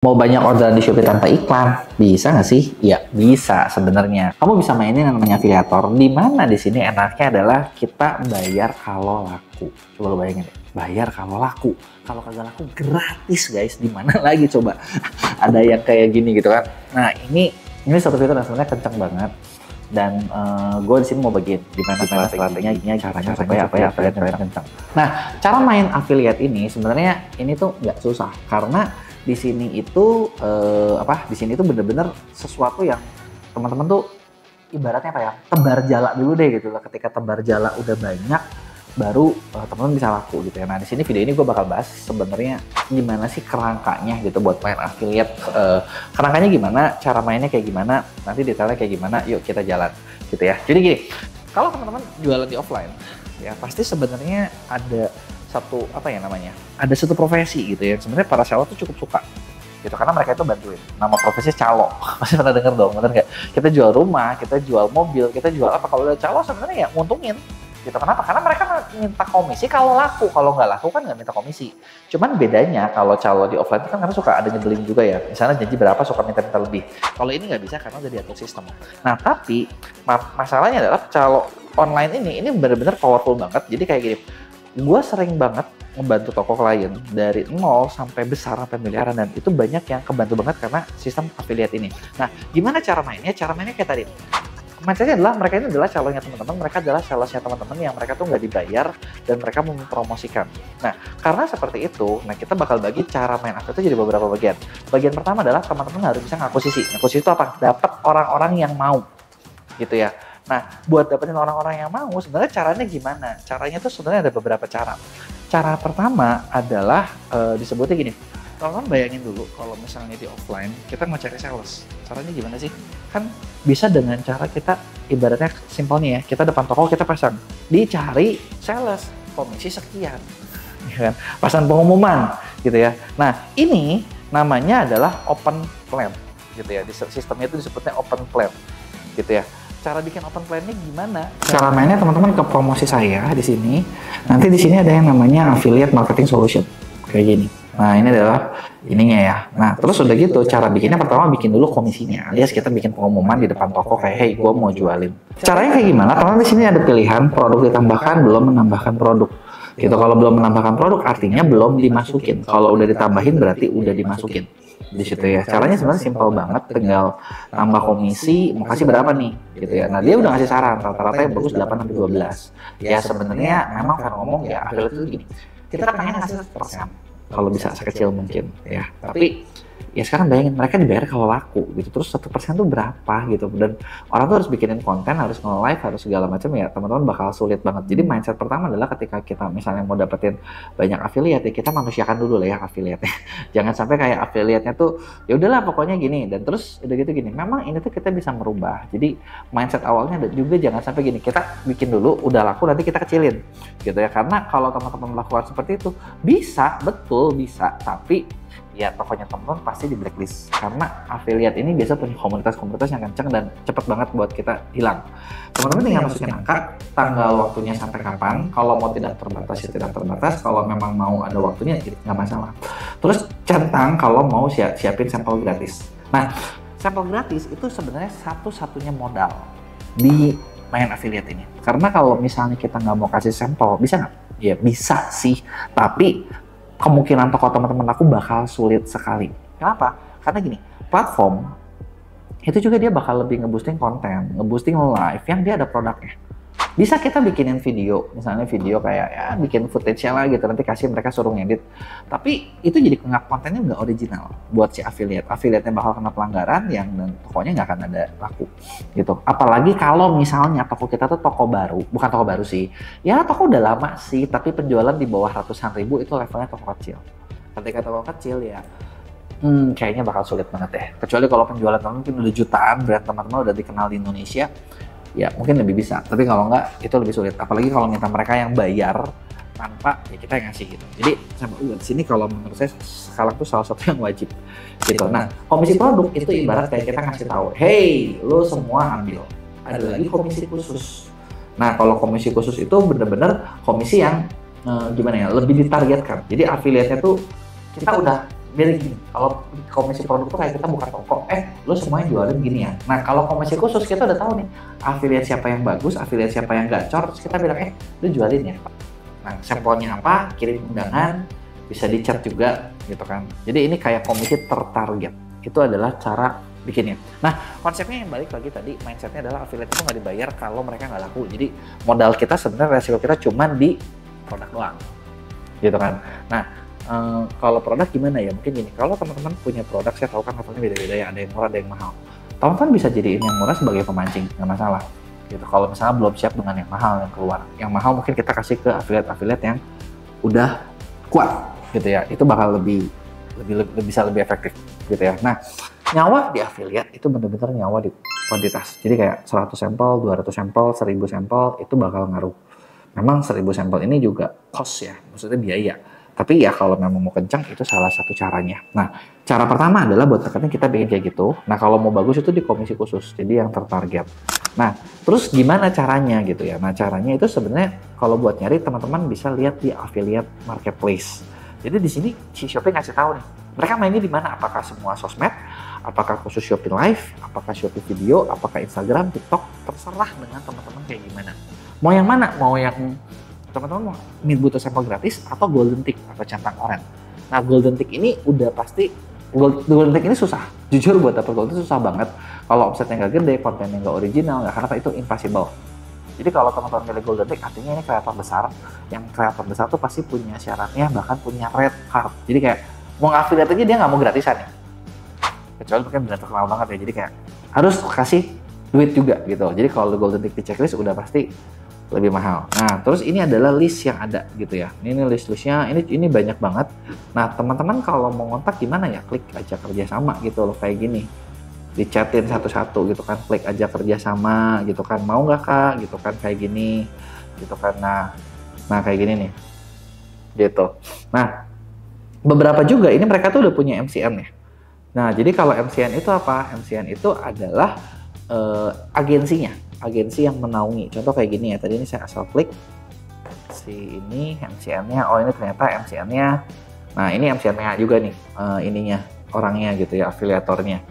Mau banyak orderan di Shopee tanpa iklan, bisa nggak sih? Ya bisa sebenarnya. Kamu bisa mainin yang namanya afiliator. Di mana di sini enaknya adalah kita bayar kalau laku. Coba lo bayangin deh, bayar kalau laku. Kalau kagak laku gratis guys. Di mana lagi coba? Ada yang kayak gini gitu kan? Nah ini satu fitur yang sebenarnya kencang banget. Dan gue di sini mau bagiin gimana strateginya, caranya supaya affiliate kencang. Nah, cara main affiliate ini sebenarnya ini tuh nggak susah karena di sini itu di sini itu bener-bener sesuatu yang teman-teman tuh ibaratnya apa ya, tebar jala dulu deh gitu loh. Ketika tebar jala udah banyak baru teman-teman bisa laku gitu ya. Nah di sini video ini gue bakal bahas sebenarnya gimana sih kerangkanya gitu buat main affiliate, kerangkanya gimana, cara mainnya kayak gimana, nanti detailnya kayak gimana, yuk kita jalan gitu ya. Jadi gini, kalau teman-teman jualan di offline ya pasti sebenarnya ada ada satu profesi gitu ya, sebenarnya para seller tuh cukup suka gitu karena mereka itu bantuin. Nama profesinya calo, pasti pernah denger dong, bener nggak? Kita jual rumah, kita jual mobil, kita jual apa, kalau udah calo sebenarnya ya nguntungin gitu. Kenapa? Karena mereka minta komisi kalau laku, kalau nggak laku kan nggak minta komisi. Cuman bedanya kalau calo di offline itu kan karena suka ada nyebelin juga ya, misalnya janji berapa suka minta-minta lebih. Kalau ini nggak bisa karena udah diatur sistem. Nah tapi masalahnya adalah calo online ini benar-benar powerful banget. Jadi kayak gini, gue sering banget ngebantu toko klien dari nol sampai besar sampai miliaran, dan itu banyak yang kebantu banget karena sistem affiliate ini. Nah, gimana cara mainnya? Cara mainnya kayak tadi. Mindsetnya adalah mereka ini adalah calonnya teman-teman, mereka adalah salesnya teman-teman yang mereka tuh nggak dibayar dan mereka mempromosikan. Nah, karena seperti itu, nah kita bakal bagi cara main affiliate itu jadi beberapa bagian. Bagian pertama adalah teman-teman harus bisa ngakuisisi. Ngakuisisi itu apa? Dapat orang-orang yang mau, gitu ya. Nah, buat dapetin orang-orang yang mau, sebenarnya caranya gimana? Caranya tuh sebenarnya ada beberapa cara. Cara pertama adalah disebutnya gini. Teman-teman bayangin dulu kalau misalnya di offline kita mau cari sales. Caranya gimana sih? Kan bisa dengan cara kita ibaratnya simpelnya ya, kita depan toko kita pasang, dicari sales, komisi sekian. Ya kan? Pasang pengumuman gitu ya. Nah, ini namanya adalah open plan gitu ya. Di sistemnya itu disebutnya open plan gitu ya. Cara bikin open plan-nya gimana? Cara mainnya teman-teman ke promosi saya di sini. Nanti di sini ada yang namanya affiliate marketing solution kayak gini. Nah ini adalah ininya ya. Nah terus udah gitu cara bikinnya pertama bikin dulu komisinya. Alias kita bikin pengumuman di depan toko kayak, hey gue mau jualin. Caranya kayak gimana? Karena di sini ada pilihan produk ditambahkan, belum menambahkan produk. Gitu, kalau belum menambahkan produk artinya belum dimasukin. Kalau udah ditambahin berarti udah dimasukin di situ ya. Caranya sebenarnya simpel banget, tinggal tambah komisi, mau kasih berapa nih gitu ya. Nah dia udah ngasih saran, rata-rata yang bagus 8 sampai 12. Ya sebenarnya memang kan ngomong ya affiliate itu gini, kita pengen ngasih 1%. Kalau bisa sekecil mungkin ya. Tapi ya sekarang bayangin mereka dibayar kalau laku gitu, terus 1% tuh berapa gitu, dan orang tuh harus bikinin konten, harus nge-live, harus segala macam ya, teman-teman bakal sulit banget. Jadi mindset pertama adalah ketika kita misalnya mau dapetin banyak affiliate ya kita manusiakan dulu lah ya affiliate-nya. Jangan sampai kayak affiliate-nya tuh ya udahlah pokoknya gini, dan terus udah gitu gini. Memang ini tuh kita bisa merubah. Jadi mindset awalnya juga jangan sampai gini, kita bikin dulu udah laku nanti kita kecilin gitu ya. Karena kalau teman-teman melakukan seperti itu bisa, betul bisa, tapi ya tokonya teman-teman pasti di blacklist karena affiliate ini biasa punya komunitas-komunitas yang kenceng dan cepet banget buat kita hilang. Teman-teman tinggal masukin angka, tanggal waktunya sampai kapan. Kalau mau tidak terbatas ya tidak terbatas, kalau memang mau ada waktunya ya nggak masalah. Terus centang kalau mau siapin sampel gratis. Nah sampel gratis itu sebenarnya satu-satunya modal di main affiliate ini. Karena kalau misalnya kita nggak mau kasih sampel, bisa nggak? Ya bisa sih, tapi kemungkinan toko teman-teman aku bakal sulit sekali. Kenapa? Karena gini, platform itu juga dia bakal lebih ngeboosting konten, ngeboosting live yang dia ada produknya. Bisa kita bikinin video, misalnya video kayak ya bikin footage-nya lah gitu, nanti kasih mereka suruh ngedit. Tapi itu jadi kontennya nggak original buat si affiliate. Affiliate-nya bakal kena pelanggaran yang dan tokonya nggak akan ada laku gitu. Apalagi kalau misalnya toko kita tuh toko baru, bukan toko baru sih. Ya toko udah lama sih, tapi penjualan di bawah ratusan ribu itu levelnya toko kecil. Ketika toko kecil ya kayaknya bakal sulit banget ya. Kecuali kalau penjualan mungkin udah jutaan, brand teman-teman udah dikenal di Indonesia, ya mungkin lebih bisa. Tapi kalau enggak, itu lebih sulit. Apalagi kalau minta mereka yang bayar tanpa ya kita yang ngasih gitu. Jadi sama di sini kalau menurut saya sekarang tuh salah satu yang wajib gitu. Nah, komisi produk itu ibarat kayak kita ngasih tahu, hey, lo semua ambil. Ada lagi komisi khusus. Nah, kalau komisi khusus itu bener-bener komisi yang gimana ya, lebih ditargetkan. Jadi affiliate-nya tuh kita udah biar gini, kalau komisi produk tuh kayak kita buka toko, lu semuanya jualin gini ya. Nah kalau komisi khusus kita udah tahu nih, affiliate siapa yang bagus, affiliate siapa yang gacor, terus kita bilang, lu jualin ya. Nah sampelnya apa, kirim undangan, bisa di-chat juga gitu kan. Jadi ini kayak komisi tertarget, itu adalah cara bikinnya. Nah konsepnya yang balik lagi tadi, mindsetnya adalah affiliate itu nggak dibayar kalau mereka nggak laku. Jadi modal kita sebenarnya, resiko kita cuma di produk doang gitu kan. Nah kalau produk gimana ya, mungkin gini, kalau teman-teman punya produk, saya tahu kan levelnya beda-beda ya, ada yang murah, ada yang mahal. Teman-teman bisa jadiin yang murah sebagai pemancing, nggak masalah gitu. Kalau misalnya belum siap dengan yang mahal yang keluar, yang mahal mungkin kita kasih ke affiliate yang udah kuat gitu ya, itu bakal lebih bisa lebih efektif gitu ya. Nah nyawa di affiliate itu benar-benar nyawa di kuantitas, jadi kayak 100 sampel, 200 sampel, 1000 sampel itu bakal ngaruh. Memang 1000 sampel ini juga cost ya, maksudnya biaya. Tapi ya kalau memang mau kencang itu salah satu caranya. Nah, cara pertama adalah buat rekening kita bikin kayak gitu. Nah, kalau mau bagus itu di komisi khusus, jadi yang tertarget. Nah, terus gimana caranya gitu ya? Nah, caranya itu sebenarnya kalau buat nyari teman-teman bisa lihat di affiliate marketplace. Jadi di sini si Shopee ngasih tahu nih, mereka mainnya di mana? Apakah semua sosmed? Apakah khusus Shopee Live? Apakah Shopee Video? Apakah Instagram, TikTok? Terserah dengan teman-teman kayak gimana. Mau yang mana? Mau yang teman-teman mau butuh sampel gratis atau golden tick atau centang oranye. Nah golden tick ini udah pasti, golden tick ini susah. Jujur buat dapet golden tick susah banget. Kalau omsetnya nggak gede, kontennya nggak original, nggak, karena itu impossible. Jadi kalau teman-teman milih golden tick, artinya ini kreator besar. Yang kreator besar tuh pasti punya syaratnya, bahkan punya red card. Jadi kayak mau nge-affiliate aja dia nggak mau gratisan ya. Kecuali mungkin benar terkenal banget ya. Jadi kayak harus kasih duit juga gitu. Jadi kalau golden tick di checklist udah pasti lebih mahal. Nah, terus ini adalah list yang ada gitu ya. Ini list-listnya, ini banyak banget. Nah, teman-teman kalau mau ngontak gimana ya? Klik aja kerjasama gitu loh, kayak gini. Dicatin satu-satu gitu kan, klik aja kerjasama gitu kan. Mau nggak kak? Gitu kan, kayak gini. Gitu kan. Nah kayak gini nih. Gitu. Nah, beberapa juga ini mereka tuh udah punya MCN ya. Nah, jadi kalau MCN itu apa? MCN itu adalah agensinya. Agensi yang menaungi. Contoh kayak gini ya, tadi ini saya asal klik si ini MCN-nya, oh ini ternyata MCN-nya. Nah ini MCN-nya juga nih, ininya orangnya gitu ya, afiliatornya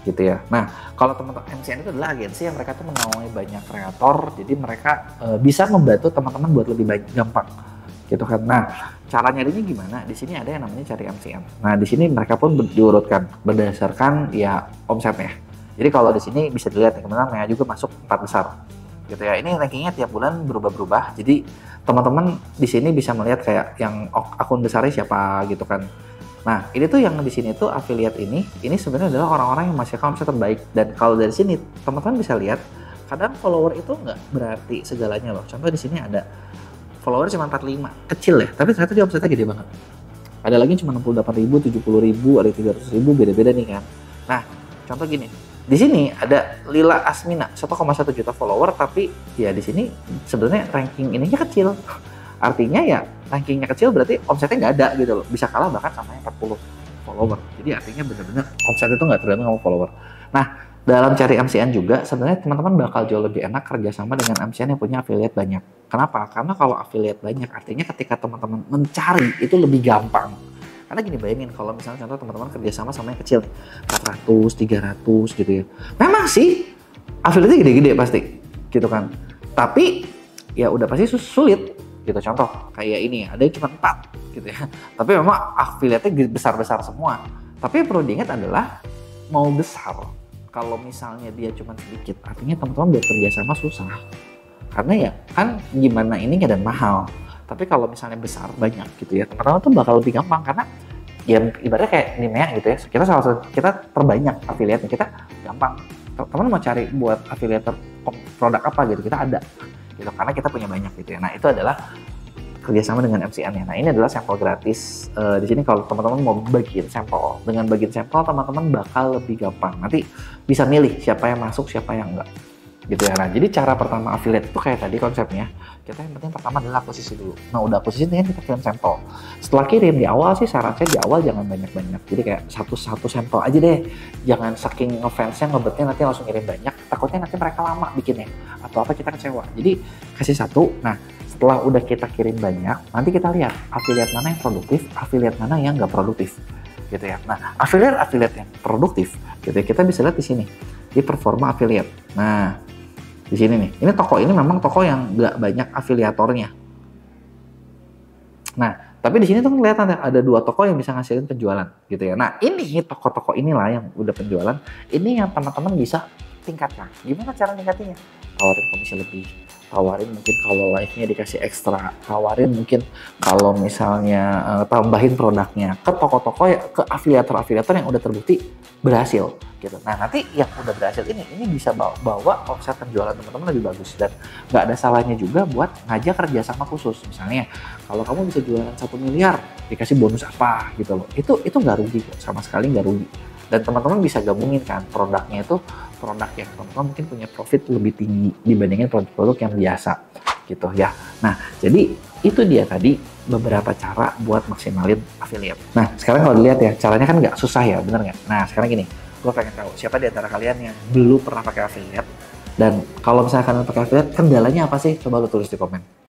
gitu ya. Nah kalau teman-teman MCN itu adalah agensi yang mereka tuh menaungi banyak kreator, jadi mereka bisa membantu teman-teman buat lebih gampang gitu kan. Nah cara nyarinya gimana? Di sini ada yang namanya cari MCN. Nah di sini mereka pun diurutkan berdasarkan ya omsetnya. Jadi kalau di sini bisa dilihat teman-teman Mea juga masuk 4 besar gitu ya. Ini rankingnya tiap bulan berubah-berubah. Jadi teman-teman di sini bisa melihat kayak yang akun besarnya siapa gitu kan. Nah ini tuh yang di sini tuh affiliate ini sebenarnya adalah orang-orang yang masih omset terbaik. Dan kalau dari sini teman-teman bisa lihat kadang follower itu nggak berarti segalanya loh. Contoh di sini ada follower cuma 45, kecil ya. Tapi ternyata dia omsetnya gede banget. Ada lagi cuma 68.000, 70.000, ada 300.000, beda-beda nih kan. Nah contoh gini. Di sini ada Lila Asmina 1,1 juta follower, tapi ya di sini sebenarnya ranking ininya kecil. Artinya ya rankingnya kecil berarti omsetnya nggak ada gitu loh. Bisa kalah bahkan sama yang 40 follower. Jadi artinya benar-benar omset itu nggak tergantung sama follower. Nah dalam cari MCN juga sebenarnya teman-teman bakal jauh lebih enak kerjasama dengan MCN yang punya affiliate banyak. Kenapa? Karena kalau affiliate banyak artinya ketika teman-teman mencari itu lebih gampang. Karena gini, bayangin kalau misalnya contoh teman-teman kerjasama sama yang kecil 400, 300 gitu ya. Memang sih affiliate-nya gede-gede pasti gitu kan. Tapi ya udah pasti sulit gitu. Contoh kayak ini ada yang cuma 4 gitu ya. Tapi memang affiliate-nya besar-besar semua. Tapi yang perlu diingat adalah mau besar, kalau misalnya dia cuma sedikit, artinya teman-teman buat kerjasama susah. Karena ya kan gimana ininya dan mahal. Tapi kalau misalnya besar banyak gitu ya, teman-teman tuh bakal lebih gampang karena ya ibaratnya kayak Nimea gitu ya. Kita terbanyak affiliate-nya, kita gampang. Teman mau cari buat affiliate produk apa gitu, kita ada gitu karena kita punya banyak gitu ya. Nah itu adalah kerjasama dengan MCN-nya. Nah ini adalah sampel gratis. Di sini kalau teman-teman mau bagiin sampel, dengan bagiin sampel teman-teman bakal lebih gampang. Nanti bisa milih siapa yang masuk, siapa yang enggak gitu ya. Nah jadi cara pertama affiliate itu kayak tadi konsepnya, kita yang penting pertama adalah akuisisi dulu. Nah udah akuisisi kan kita kirim sampel. Setelah kirim di awal sih saran saya di awal jangan banyak-banyak. Jadi kayak satu sampel aja deh. Jangan saking ngefansnya ngebetnya nanti langsung kirim banyak. Takutnya nanti mereka lama bikinnya atau apa kita kecewa. Jadi kasih satu. Nah setelah udah kita kirim banyak, nanti kita lihat affiliate mana yang produktif, affiliate mana yang nggak produktif gitu ya. Nah, affiliate yang produktif gitu ya, kita bisa lihat di sini di performa affiliate. Nah, di sini nih, ini toko ini memang toko yang nggak banyak afiliatornya. Nah, tapi di sini tuh kelihatan ada 2 toko yang bisa ngasilin penjualan gitu ya. Nah, ini toko-toko inilah yang udah penjualan, ini yang teman-teman bisa tingkatkan. Gimana cara tingkatinnya? Tawarin komisi lebih, tawarin mungkin kalau live-nya dikasih ekstra, tawarin mungkin kalau misalnya tambahin produknya ke toko-toko ya, ke afiliator-afiliator yang udah terbukti berhasil gitu. Nah, nanti yang udah berhasil ini bisa bawa omset penjualan teman-teman lebih bagus, dan nggak ada salahnya juga buat ngajak kerjasama khusus. Misalnya kalau kamu bisa jualan 1 miliar dikasih bonus apa gitu loh, itu nggak rugi kok, sama sekali nggak rugi. Dan teman-teman bisa gabungin kan produknya itu produk yang teman-teman mungkin punya profit lebih tinggi dibandingin produk-produk yang biasa gitu ya. Nah, jadi itu dia tadi beberapa cara buat maksimalin affiliate. Nah, sekarang kalau dilihat ya, caranya kan nggak susah ya, bener nggak? Nah, sekarang gini, gue pengen tahu siapa di antara kalian yang belum pernah pakai affiliate, dan kalau misalkan kalian pakai affiliate, kendalanya apa sih? Coba lo tulis di komen.